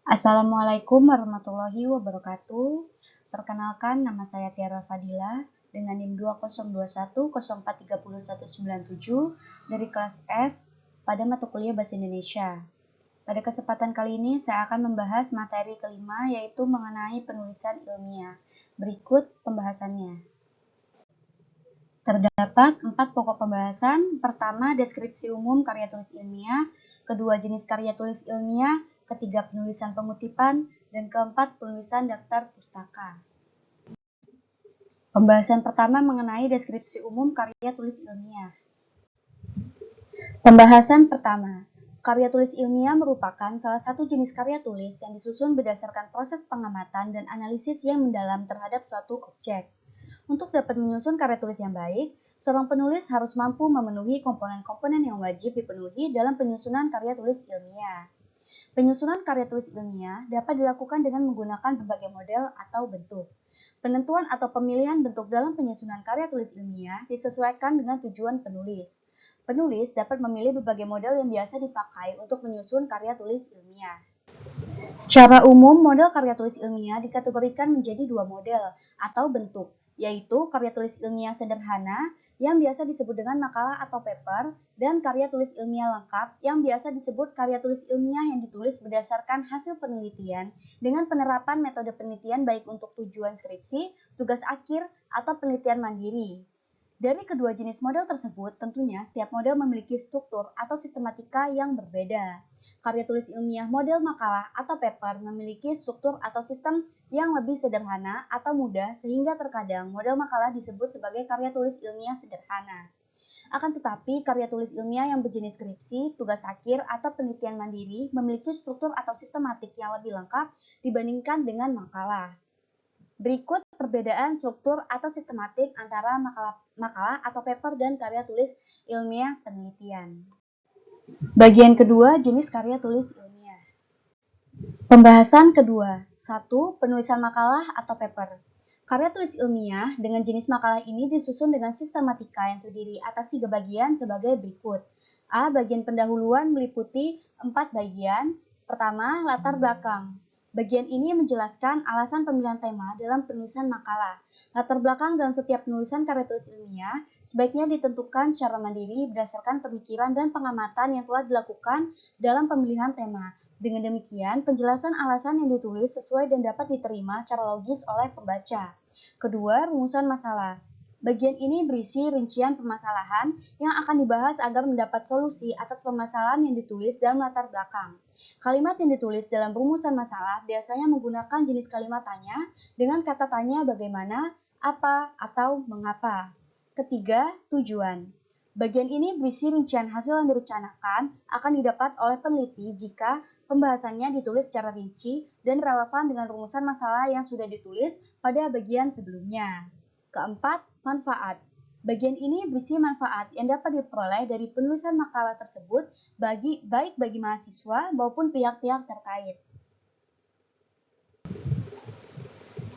Assalamualaikum warahmatullahi wabarakatuh. Perkenalkan, nama saya Tiara Fadila dengan NIM 202104309197 dari kelas F pada mata kuliah Bahasa Indonesia. Pada kesempatan kali ini saya akan membahas materi kelima, yaitu mengenai penulisan ilmiah. Berikut pembahasannya. Terdapat 4 pokok pembahasan. Pertama, deskripsi umum karya tulis ilmiah. Kedua, jenis karya tulis ilmiah. Ketiga, penulisan pengutipan. Dan keempat, penulisan daftar pustaka. Pembahasan pertama mengenai deskripsi umum karya tulis ilmiah. Pembahasan pertama. Karya tulis ilmiah merupakan salah satu jenis karya tulis yang disusun berdasarkan proses pengamatan dan analisis yang mendalam terhadap suatu objek. Untuk dapat menyusun karya tulis yang baik, seorang penulis harus mampu memenuhi komponen-komponen yang wajib dipenuhi dalam penyusunan karya tulis ilmiah. Penyusunan karya tulis ilmiah dapat dilakukan dengan menggunakan berbagai model atau bentuk. Penentuan atau pemilihan bentuk dalam penyusunan karya tulis ilmiah disesuaikan dengan tujuan penulis. Penulis dapat memilih berbagai model yang biasa dipakai untuk menyusun karya tulis ilmiah. Secara umum, model karya tulis ilmiah dikategorikan menjadi dua model atau bentuk, yaitu karya tulis ilmiah sederhana yang biasa disebut dengan makalah atau paper, dan karya tulis ilmiah lengkap yang biasa disebut karya tulis ilmiah yang ditulis berdasarkan hasil penelitian dengan penerapan metode penelitian baik untuk tujuan skripsi, tugas akhir, atau penelitian mandiri. Dari kedua jenis model tersebut, tentunya setiap model memiliki struktur atau sistematika yang berbeda. Karya tulis ilmiah model makalah atau paper memiliki struktur atau sistem yang lebih sederhana atau mudah, sehingga terkadang model makalah disebut sebagai karya tulis ilmiah sederhana. Akan tetapi, karya tulis ilmiah yang berjenis skripsi, tugas akhir, atau penelitian mandiri memiliki struktur atau sistematik yang lebih lengkap dibandingkan dengan makalah. Berikut perbedaan struktur atau sistematik antara makalah atau paper dan karya tulis ilmiah penelitian. Bagian kedua, jenis karya tulis ilmiah. Pembahasan kedua. 1. Penulisan makalah atau paper. Karya tulis ilmiah dengan jenis makalah ini disusun dengan sistematika yang terdiri atas 3 bagian sebagai berikut. A. Bagian pendahuluan meliputi 4 bagian. Pertama, latar belakang. Bagian ini menjelaskan alasan pemilihan tema dalam penulisan makalah. Latar belakang dalam setiap penulisan karya tulis ilmiah sebaiknya ditentukan secara mandiri berdasarkan pemikiran dan pengamatan yang telah dilakukan dalam pemilihan tema. Dengan demikian, penjelasan alasan yang ditulis sesuai dan dapat diterima secara logis oleh pembaca. Kedua, rumusan masalah. Bagian ini berisi rincian permasalahan yang akan dibahas agar mendapat solusi atas permasalahan yang ditulis dalam latar belakang. Kalimat yang ditulis dalam rumusan masalah biasanya menggunakan jenis kalimat tanya dengan kata tanya bagaimana, apa, atau mengapa. Ketiga, tujuan. Bagian ini berisi rincian hasil yang direncanakan akan didapat oleh peneliti jika pembahasannya ditulis secara rinci dan relevan dengan rumusan masalah yang sudah ditulis pada bagian sebelumnya. Keempat, manfaat. Bagian ini berisi manfaat yang dapat diperoleh dari penulisan makalah tersebut baik bagi mahasiswa maupun pihak-pihak terkait.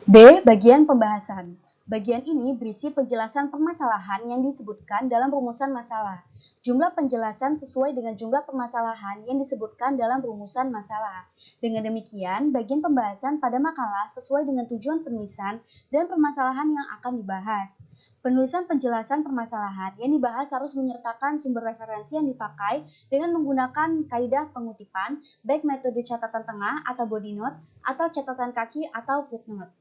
B. Bagian pembahasan. Bagian ini berisi penjelasan permasalahan yang disebutkan dalam rumusan masalah. Jumlah penjelasan sesuai dengan jumlah permasalahan yang disebutkan dalam rumusan masalah. Dengan demikian, bagian pembahasan pada makalah sesuai dengan tujuan penulisan dan permasalahan yang akan dibahas. Penulisan penjelasan permasalahan yang dibahas harus menyertakan sumber referensi yang dipakai dengan menggunakan kaidah pengutipan, baik metode catatan tengah atau body note, atau catatan kaki atau footnote.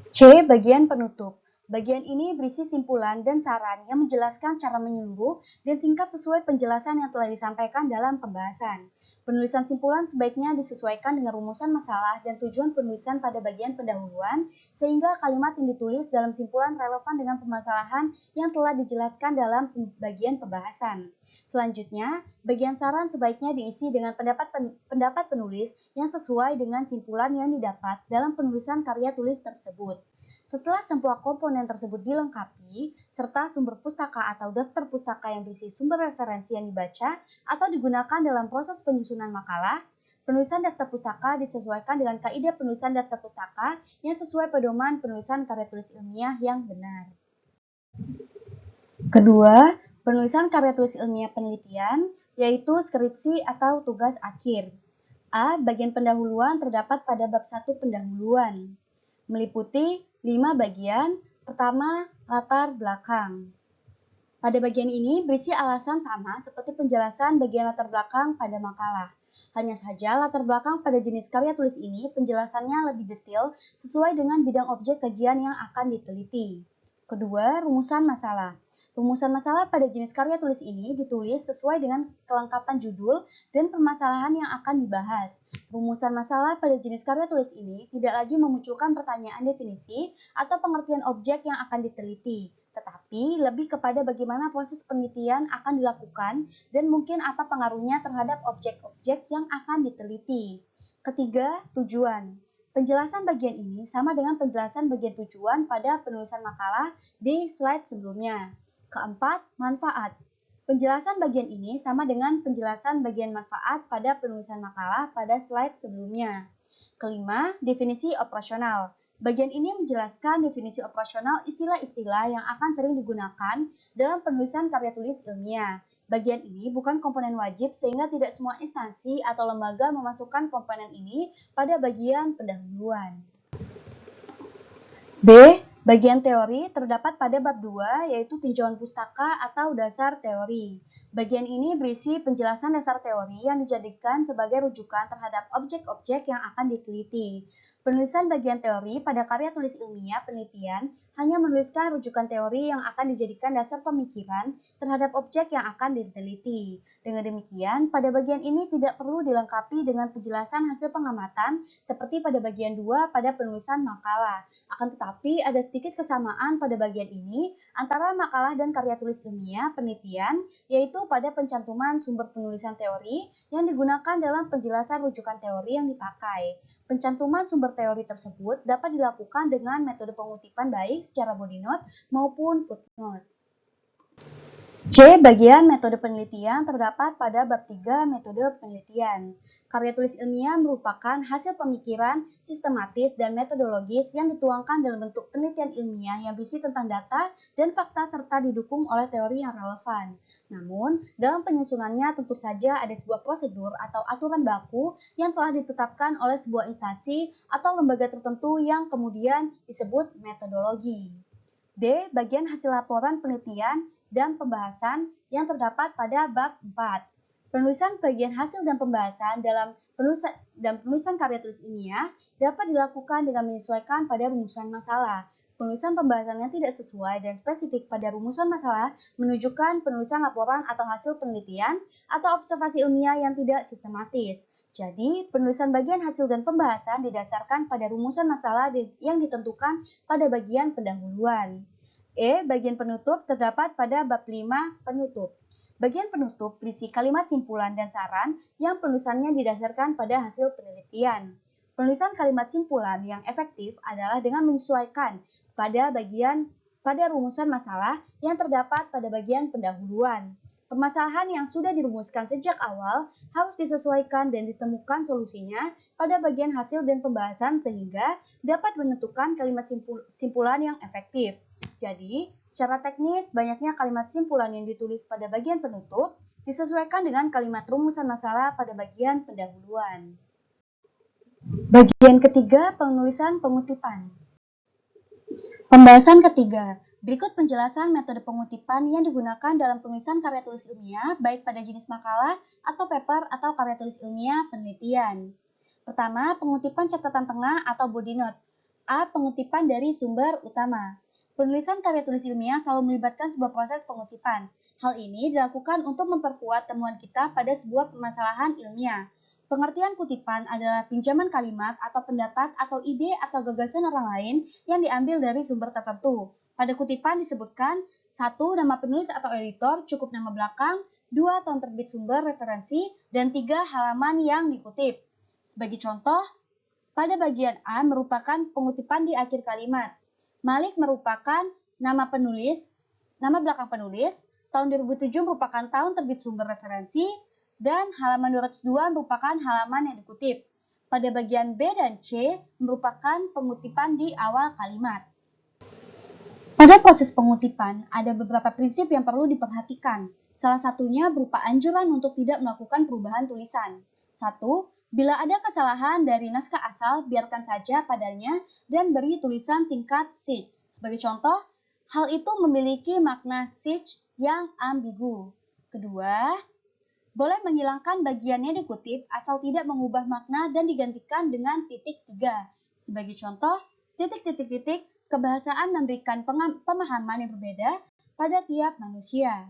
C. Bagian penutup. Bagian ini berisi simpulan dan saran yang menjelaskan cara menyeluruh dan singkat sesuai penjelasan yang telah disampaikan dalam pembahasan. Penulisan simpulan sebaiknya disesuaikan dengan rumusan masalah dan tujuan penulisan pada bagian pendahuluan, sehingga kalimat yang ditulis dalam simpulan relevan dengan permasalahan yang telah dijelaskan dalam bagian pembahasan. Selanjutnya, bagian saran sebaiknya diisi dengan pendapat penulis yang sesuai dengan simpulan yang didapat dalam penulisan karya tulis tersebut. Setelah semua komponen tersebut dilengkapi, serta sumber pustaka atau daftar pustaka yang berisi sumber referensi yang dibaca atau digunakan dalam proses penyusunan makalah, penulisan daftar pustaka disesuaikan dengan kaidah penulisan daftar pustaka yang sesuai pedoman penulisan karya tulis ilmiah yang benar. Kedua, penulisan karya tulis ilmiah penelitian, yaitu skripsi atau tugas akhir. A. Bagian pendahuluan terdapat pada bab 1 pendahuluan, meliputi 5 bagian. Pertama, latar belakang. Pada bagian ini berisi alasan sama seperti penjelasan bagian latar belakang pada makalah. Hanya saja latar belakang pada jenis karya tulis ini penjelasannya lebih detail sesuai dengan bidang objek kajian yang akan diteliti. Kedua, rumusan masalah. Rumusan masalah pada jenis karya tulis ini ditulis sesuai dengan kelengkapan judul dan permasalahan yang akan dibahas. Rumusan masalah pada jenis karya tulis ini tidak lagi memunculkan pertanyaan definisi atau pengertian objek yang akan diteliti, tetapi lebih kepada bagaimana proses penelitian akan dilakukan dan mungkin apa pengaruhnya terhadap objek-objek yang akan diteliti. Ketiga, tujuan. Penjelasan bagian ini sama dengan penjelasan bagian tujuan pada penulisan makalah di slide sebelumnya. Keempat, manfaat. Penjelasan bagian ini sama dengan penjelasan bagian manfaat pada penulisan makalah pada slide sebelumnya. Kelima, definisi operasional. Bagian ini menjelaskan definisi operasional istilah-istilah yang akan sering digunakan dalam penulisan karya tulis ilmiah. Bagian ini bukan komponen wajib sehingga tidak semua instansi atau lembaga memasukkan komponen ini pada bagian pendahuluan. B. Bagian teori terdapat pada bab 2 yaitu tinjauan pustaka atau dasar teori. Bagian ini berisi penjelasan dasar teori yang dijadikan sebagai rujukan terhadap objek-objek yang akan diteliti. Penulisan bagian teori pada karya tulis ilmiah penelitian hanya menuliskan rujukan teori yang akan dijadikan dasar pemikiran terhadap objek yang akan diteliti. Dengan demikian, pada bagian ini tidak perlu dilengkapi dengan penjelasan hasil pengamatan seperti pada bagian 2 pada penulisan makalah. Akan tetapi ada sedikit kesamaan pada bagian ini antara makalah dan karya tulis ilmiah penelitian, yaitu pada pencantuman sumber penulisan teori yang digunakan dalam penjelasan rujukan teori yang dipakai. Pencantuman sumber teori tersebut dapat dilakukan dengan metode pengutipan baik secara body note maupun footnote. C. Bagian metode penelitian terdapat pada bab 3 metode penelitian. Karya tulis ilmiah merupakan hasil pemikiran sistematis dan metodologis yang dituangkan dalam bentuk penelitian ilmiah yang berisi tentang data dan fakta serta didukung oleh teori yang relevan. Namun, dalam penyusunannya tentu saja ada sebuah prosedur atau aturan baku yang telah ditetapkan oleh sebuah instansi atau lembaga tertentu yang kemudian disebut metodologi. D. Bagian hasil laporan penelitian dan pembahasan yang terdapat pada bab 4. Penulisan bagian hasil dan pembahasan dalam penulisan karya tulis ilmiah dapat dilakukan dengan menyesuaikan pada rumusan masalah. Penulisan pembahasan yang tidak sesuai dan spesifik pada rumusan masalah menunjukkan penulisan laporan atau hasil penelitian atau observasi ilmiah yang tidak sistematis. Jadi, penulisan bagian hasil dan pembahasan didasarkan pada rumusan masalah yang ditentukan pada bagian pendahuluan. E. Bagian penutup terdapat pada bab 5 penutup. Bagian penutup berisi kalimat simpulan dan saran yang penulisannya didasarkan pada hasil penelitian. Penulisan kalimat simpulan yang efektif adalah dengan menyesuaikan pada rumusan masalah yang terdapat pada bagian pendahuluan. Permasalahan yang sudah dirumuskan sejak awal harus disesuaikan dan ditemukan solusinya pada bagian hasil dan pembahasan sehingga dapat menentukan kalimat simpulan yang efektif. Jadi, secara teknis, banyaknya kalimat simpulan yang ditulis pada bagian penutup disesuaikan dengan kalimat rumusan masalah pada bagian pendahuluan. Bagian ketiga, penulisan pengutipan. Pembahasan ketiga. Berikut penjelasan metode pengutipan yang digunakan dalam penulisan karya tulis ilmiah, baik pada jenis makalah atau paper atau karya tulis ilmiah penelitian. Pertama, pengutipan catatan tengah atau body note. A. Pengutipan dari sumber utama. Penulisan karya tulis ilmiah selalu melibatkan sebuah proses pengutipan. Hal ini dilakukan untuk memperkuat temuan kita pada sebuah permasalahan ilmiah. Pengertian kutipan adalah pinjaman kalimat atau pendapat atau ide atau gagasan orang lain yang diambil dari sumber tertentu. Pada kutipan disebutkan 1. Nama penulis atau editor, cukup nama belakang, 2. Tahun terbit sumber referensi, dan 3. Halaman yang dikutip. Sebagai contoh, pada bagian A merupakan pengutipan di akhir kalimat. Malik merupakan nama belakang penulis, tahun 2007 merupakan tahun terbit sumber referensi, dan halaman 202 merupakan halaman yang dikutip. Pada bagian B dan C merupakan pengutipan di awal kalimat. Pada proses pengutipan, ada beberapa prinsip yang perlu diperhatikan. Salah satunya berupa anjuran untuk tidak melakukan perubahan tulisan. 1. Bila ada kesalahan dari naskah asal, biarkan saja padanya dan beri tulisan singkat sich. Sebagai contoh, hal itu memiliki makna sich yang ambigu. Kedua, boleh menghilangkan bagian yang dikutip asal tidak mengubah makna dan digantikan dengan titik 3. Sebagai contoh, titik, kebahasaan memberikan pemahaman yang berbeda pada tiap manusia.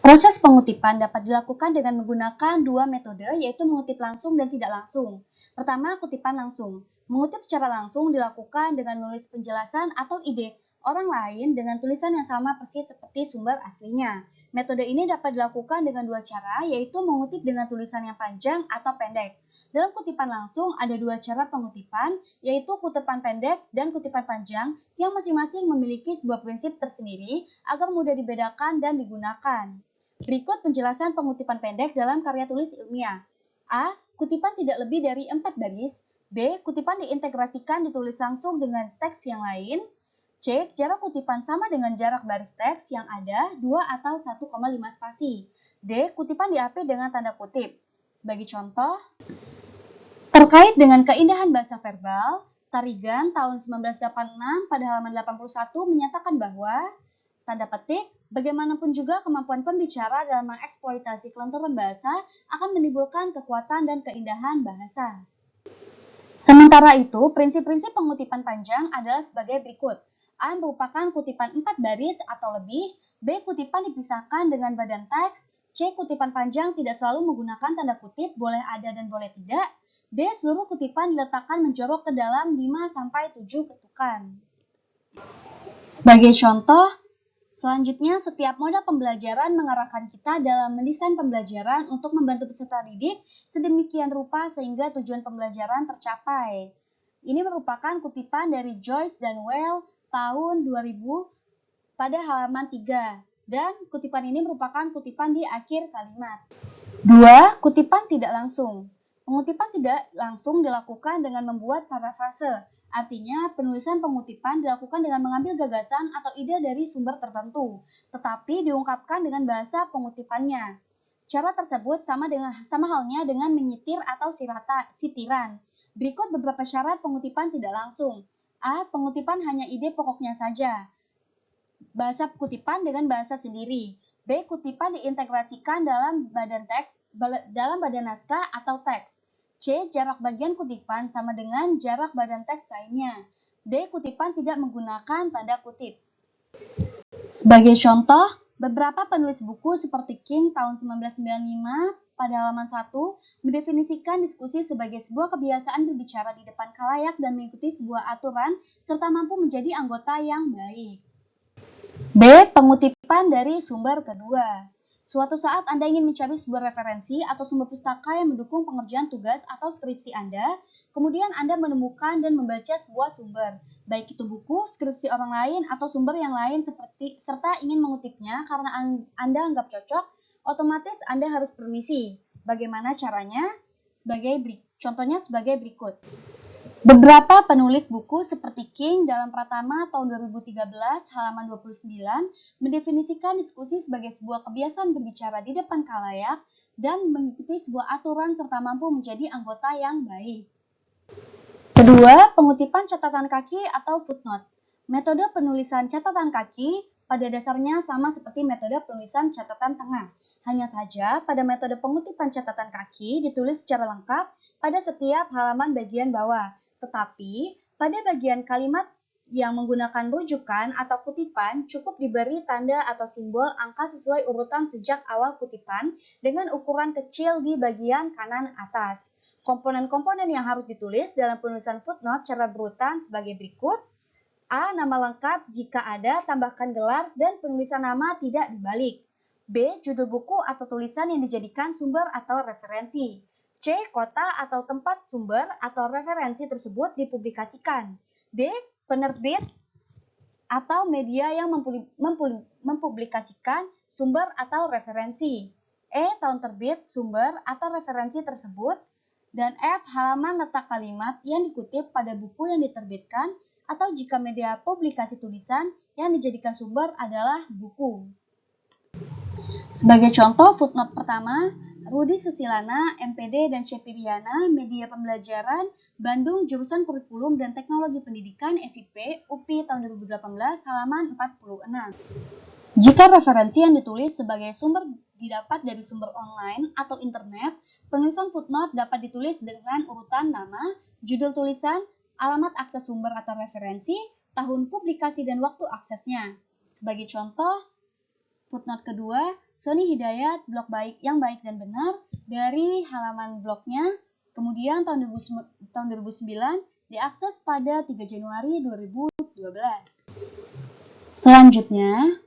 Proses pengutipan dapat dilakukan dengan menggunakan dua metode, yaitu mengutip langsung dan tidak langsung. Pertama, kutipan langsung. Mengutip secara langsung dilakukan dengan menulis penjelasan atau ide orang lain dengan tulisan yang sama persis seperti sumber aslinya. Metode ini dapat dilakukan dengan dua cara, yaitu mengutip dengan tulisan yang panjang atau pendek. Dalam kutipan langsung ada dua cara pengutipan, yaitu kutipan pendek dan kutipan panjang, yang masing-masing memiliki sebuah prinsip tersendiri agar mudah dibedakan dan digunakan. Berikut penjelasan pengutipan pendek dalam karya tulis ilmiah. A. Kutipan tidak lebih dari 4 baris. B. Kutipan diintegrasikan ditulis langsung dengan teks yang lain. C. Jarak kutipan sama dengan jarak baris teks yang ada 2 atau 1,5 spasi. D. Kutipan diapit dengan tanda kutip. Sebagai contoh, terkait dengan keindahan bahasa verbal, Tarigan tahun 1986 pada halaman 81 menyatakan bahwa, tanda petik, bagaimanapun juga kemampuan pembicara dalam mengeksploitasi kelenturan bahasa akan menimbulkan kekuatan dan keindahan bahasa. Sementara itu, prinsip-prinsip pengutipan panjang adalah sebagai berikut. A. Merupakan kutipan 4 baris atau lebih. B. Kutipan dipisahkan dengan badan teks. C. Kutipan panjang tidak selalu menggunakan tanda kutip, boleh ada dan boleh tidak. D. Seluruh kutipan diletakkan menjorok ke dalam 5-7 ketukan. Sebagai contoh, selanjutnya, setiap moda pembelajaran mengarahkan kita dalam mendesain pembelajaran untuk membantu peserta didik sedemikian rupa sehingga tujuan pembelajaran tercapai. Ini merupakan kutipan dari Joyce dan Weil tahun 2000 pada halaman 3, dan kutipan ini merupakan kutipan di akhir kalimat. 2. Kutipan tidak langsung. Pengutipan tidak langsung dilakukan dengan membuat parafrase. Artinya, penulisan pengutipan dilakukan dengan mengambil gagasan atau ide dari sumber tertentu, tetapi diungkapkan dengan bahasa pengutipannya. Cara tersebut sama halnya dengan menyitir atau sitiran. Berikut beberapa syarat pengutipan tidak langsung. A. Pengutipan hanya ide pokoknya saja. Bahasa kutipan dengan bahasa sendiri. B. Kutipan diintegrasikan dalam badan naskah atau teks. C. Jarak bagian kutipan sama dengan jarak badan teks lainnya. D. Kutipan tidak menggunakan tanda kutip. Sebagai contoh, beberapa penulis buku seperti King tahun 1995 pada halaman 1 mendefinisikan diskusi sebagai sebuah kebiasaan berbicara di depan khalayak dan mengikuti sebuah aturan serta mampu menjadi anggota yang baik. B. Pengutipan dari sumber kedua. Suatu saat Anda ingin mencari sebuah referensi atau sumber pustaka yang mendukung pengerjaan tugas atau skripsi Anda, kemudian Anda menemukan dan membaca sebuah sumber, baik itu buku, skripsi orang lain, atau sumber yang lain serta ingin mengutipnya karena Anda anggap cocok, otomatis Anda harus permisi. Bagaimana caranya? Contohnya sebagai berikut. Beberapa penulis buku seperti King dalam Pratama tahun 2013 halaman 29 mendefinisikan diskusi sebagai sebuah kebiasaan berbicara di depan khalayak dan mengikuti sebuah aturan serta mampu menjadi anggota yang baik. Kedua, pengutipan catatan kaki atau footnote. Metode penulisan catatan kaki pada dasarnya sama seperti metode penulisan catatan tengah. Hanya saja pada metode pengutipan catatan kaki ditulis secara lengkap pada setiap halaman bagian bawah. Tetapi, pada bagian kalimat yang menggunakan rujukan atau kutipan cukup diberi tanda atau simbol angka sesuai urutan sejak awal kutipan dengan ukuran kecil di bagian kanan atas. Komponen-komponen yang harus ditulis dalam penulisan footnote secara berurutan sebagai berikut. A. Nama lengkap, jika ada, tambahkan gelar dan penulisan nama tidak dibalik. B. Judul buku atau tulisan yang dijadikan sumber atau referensi. C. Kota atau tempat sumber atau referensi tersebut dipublikasikan. D. Penerbit atau media yang mempublikasikan sumber atau referensi. E. Tahun terbit, sumber atau referensi tersebut. Dan F. Halaman letak kalimat yang dikutip pada buku yang diterbitkan atau jika media publikasi tulisan yang dijadikan sumber adalah buku. Sebagai contoh footnote pertama, Rudi Susilana, MPD dan Cepibiana, Media Pembelajaran, Bandung, Jurusan Kurikulum dan Teknologi Pendidikan FIP, UPI tahun 2018, halaman 46. Jika referensi yang ditulis sebagai sumber didapat dari sumber online atau internet, penulisan footnote dapat ditulis dengan urutan nama, judul tulisan, alamat akses sumber atau referensi, tahun publikasi dan waktu aksesnya. Sebagai contoh, footnote kedua, Sony Hidayat, blog yang baik dan benar, dari halaman blognya, kemudian tahun 2009, diakses pada 3 Januari 2012. Selanjutnya,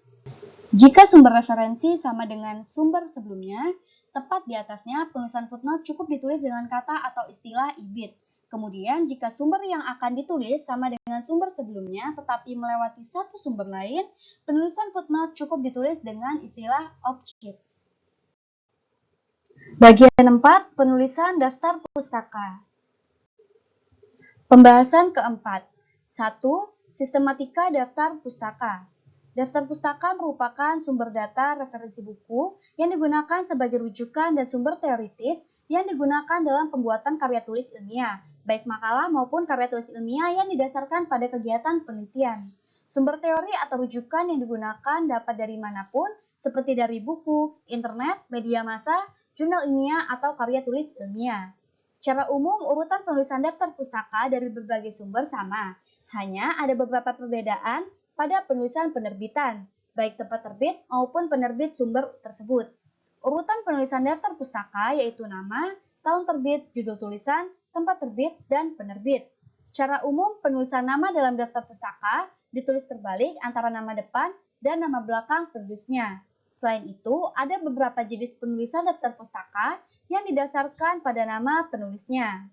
jika sumber referensi sama dengan sumber sebelumnya, tepat di atasnya penulisan footnote cukup ditulis dengan kata atau istilah ibid. Kemudian, jika sumber yang akan ditulis sama dengan sumber sebelumnya tetapi melewati satu sumber lain, penulisan footnote cukup ditulis dengan istilah objek. Bagian 4, penulisan daftar pustaka. Pembahasan keempat. 1. Sistematika daftar pustaka. Daftar pustaka merupakan sumber data referensi buku yang digunakan sebagai rujukan dan sumber teoritis yang digunakan dalam pembuatan karya tulis ilmiah, baik makalah maupun karya tulis ilmiah yang didasarkan pada kegiatan penelitian. Sumber teori atau rujukan yang digunakan dapat dari manapun, seperti dari buku, internet, media massa, jurnal ilmiah, atau karya tulis ilmiah. Secara umum, urutan penulisan daftar pustaka dari berbagai sumber sama, hanya ada beberapa perbedaan pada penulisan penerbitan, baik tempat terbit maupun penerbit sumber tersebut. Urutan penulisan daftar pustaka yaitu nama, tahun terbit, judul tulisan, tempat terbit, dan penerbit. Secara umum, penulisan nama dalam daftar pustaka ditulis terbalik antara nama depan dan nama belakang penulisnya. Selain itu, ada beberapa jenis penulisan daftar pustaka yang didasarkan pada nama penulisnya.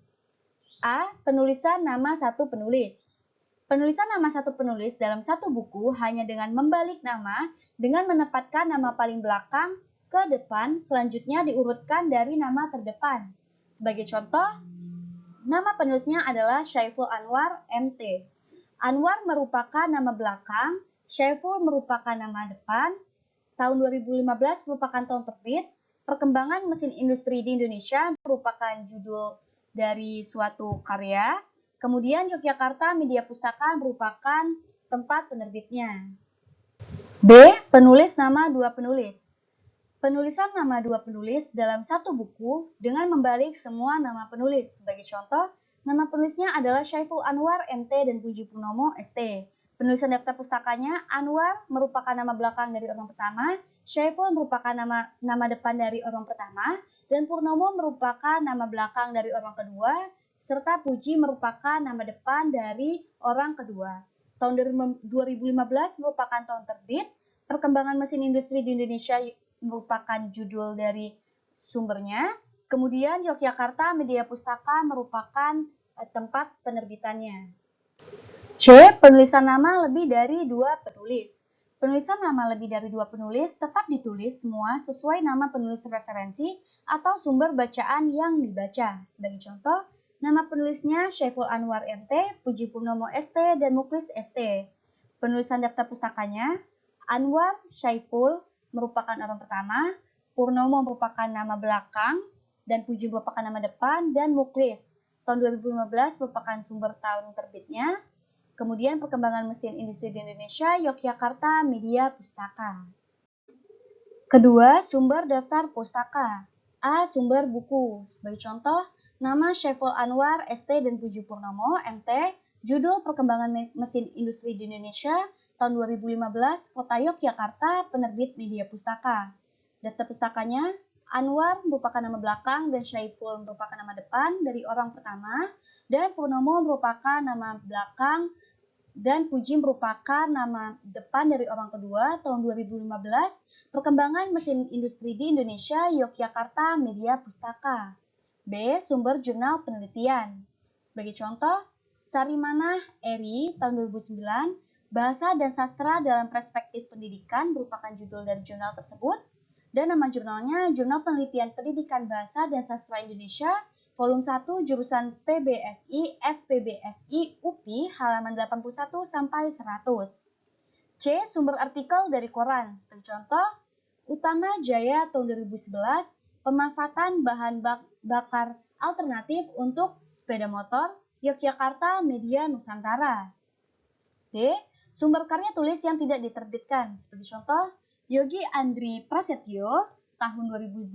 A. Penulisan nama satu penulis. Penulisan nama satu penulis dalam satu buku hanya dengan membalik nama dengan menempatkan nama paling belakang ke depan, selanjutnya diurutkan dari nama terdepan. Sebagai contoh, nama penulisnya adalah Syaiful Anwar, MT. Anwar merupakan nama belakang, Syaiful merupakan nama depan, tahun 2015 merupakan tahun terbit, perkembangan mesin industri di Indonesia merupakan judul dari suatu karya, kemudian Yogyakarta Media Pustaka merupakan tempat penerbitnya. B. Penulis nama dua penulis. Penulisan nama dua penulis dalam satu buku dengan membalik semua nama penulis. Sebagai contoh, nama penulisnya adalah Syaiful Anwar, MT, dan Puji Purnomo, ST. Penulisan daftar pustakanya, Anwar merupakan nama belakang dari orang pertama, Syaiful merupakan nama depan dari orang pertama, dan Purnomo merupakan nama belakang dari orang kedua, serta Puji merupakan nama depan dari orang kedua. Tahun 2015 merupakan tahun terbit, perkembangan mesin industri di Indonesia merupakan judul dari sumbernya. Kemudian Yogyakarta Media Pustaka merupakan tempat penerbitannya. C. Penulisan nama lebih dari dua penulis. Penulisan nama lebih dari dua penulis tetap ditulis semua sesuai nama penulis referensi atau sumber bacaan yang dibaca. Sebagai contoh, nama penulisnya Syaiful Anwar, MT, Puji Purnomo, ST, dan Muklis, ST. Penulisan daftar pustakanya, Anwar, Syaiful merupakan orang pertama, Purnomo merupakan nama belakang, dan Puji merupakan nama depan, dan Muklis tahun 2015 merupakan sumber tahun terbitnya. Kemudian perkembangan mesin industri di Indonesia, Yogyakarta Media Pustaka. Kedua, sumber daftar pustaka. A. Sumber buku. Sebagai contoh, nama Syaiful Anwar, ST, dan Puji Purnomo, MT, judul perkembangan mesin industri di Indonesia, tahun 2015, Kota Yogyakarta, penerbit Media Pustaka. Daftar pustakanya, Anwar merupakan nama belakang dan Syaiful merupakan nama depan dari orang pertama, dan Purnomo merupakan nama belakang dan Puji merupakan nama depan dari orang kedua. Tahun 2015, perkembangan mesin industri di Indonesia, Yogyakarta Media Pustaka. B. Sumber jurnal penelitian. Sebagai contoh, Sarimanah, Eri, tahun 2009, Bahasa dan Sastra dalam Perspektif Pendidikan merupakan judul dari jurnal tersebut, dan nama jurnalnya Jurnal Penelitian Pendidikan Bahasa dan Sastra Indonesia, volume 1, jurusan PBSI, FPBSI, UPI, halaman 81 sampai 100. C. Sumber artikel dari koran. Sebagai contoh, Utama Jaya tahun 2011, pemanfaatan bahan bakar alternatif untuk sepeda motor, Yogyakarta Media Nusantara. D. Sumber karya tulis yang tidak diterbitkan. Sebagai contoh, Yogi Andri Prasetyo, tahun 2012,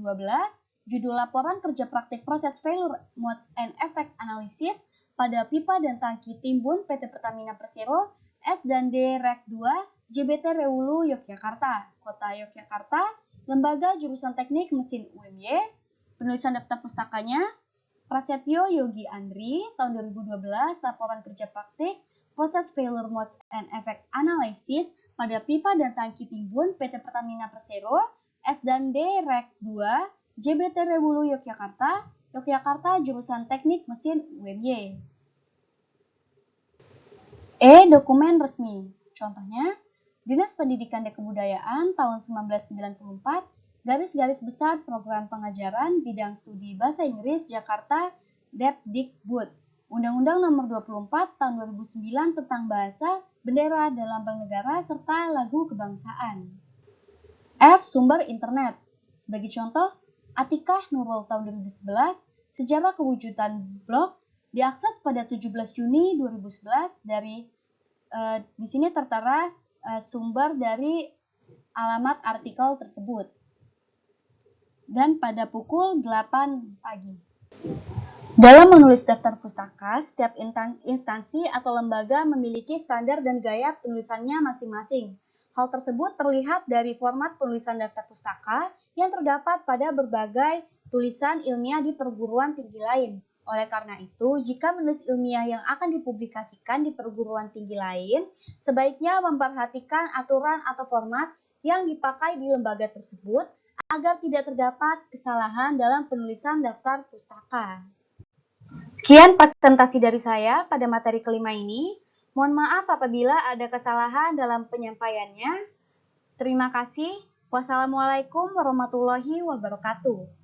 judul laporan kerja praktik proses failure modes and effect analysis pada pipa dan tangki timbun PT Pertamina Persero, S dan D Rek 2, JBT Rewulu Yogyakarta, Kota Yogyakarta, Lembaga Jurusan Teknik Mesin UMY, penulisan daftar pustakanya, Prasetyo Yogi Andri, tahun 2012, laporan kerja praktik proses failure modes and effect analysis pada pipa dan tangki timbun PT Pertamina Persero, S dan D Rek 2, JBT Rewulu Yogyakarta, Yogyakarta Jurusan Teknik Mesin UMY. E. Dokumen resmi. Contohnya, Dinas Pendidikan dan Kebudayaan tahun 1994, garis-garis besar program pengajaran bidang studi Bahasa Inggris Jakarta Depdikbud, Undang-Undang Nomor 24 Tahun 2009 tentang Bahasa, Bendera, dan Lambang Negara, serta Lagu Kebangsaan. F. Sumber internet. Sebagai contoh, Atikah Nurul tahun 2011, Sejarah Kewujudan Blog, diakses pada 17 Juni 2011 dari di sini tertera sumber dari alamat artikel tersebut. Dan pada pukul 8 pagi. Dalam menulis daftar pustaka, setiap instansi atau lembaga memiliki standar dan gaya penulisannya masing-masing. Hal tersebut terlihat dari format penulisan daftar pustaka yang terdapat pada berbagai tulisan ilmiah di perguruan tinggi lain. Oleh karena itu, jika menulis ilmiah yang akan dipublikasikan di perguruan tinggi lain, sebaiknya memperhatikan aturan atau format yang dipakai di lembaga tersebut agar tidak terdapat kesalahan dalam penulisan daftar pustaka. Sekian presentasi dari saya pada materi kelima ini. Mohon maaf apabila ada kesalahan dalam penyampaiannya. Terima kasih. Wassalamualaikum warahmatullahi wabarakatuh.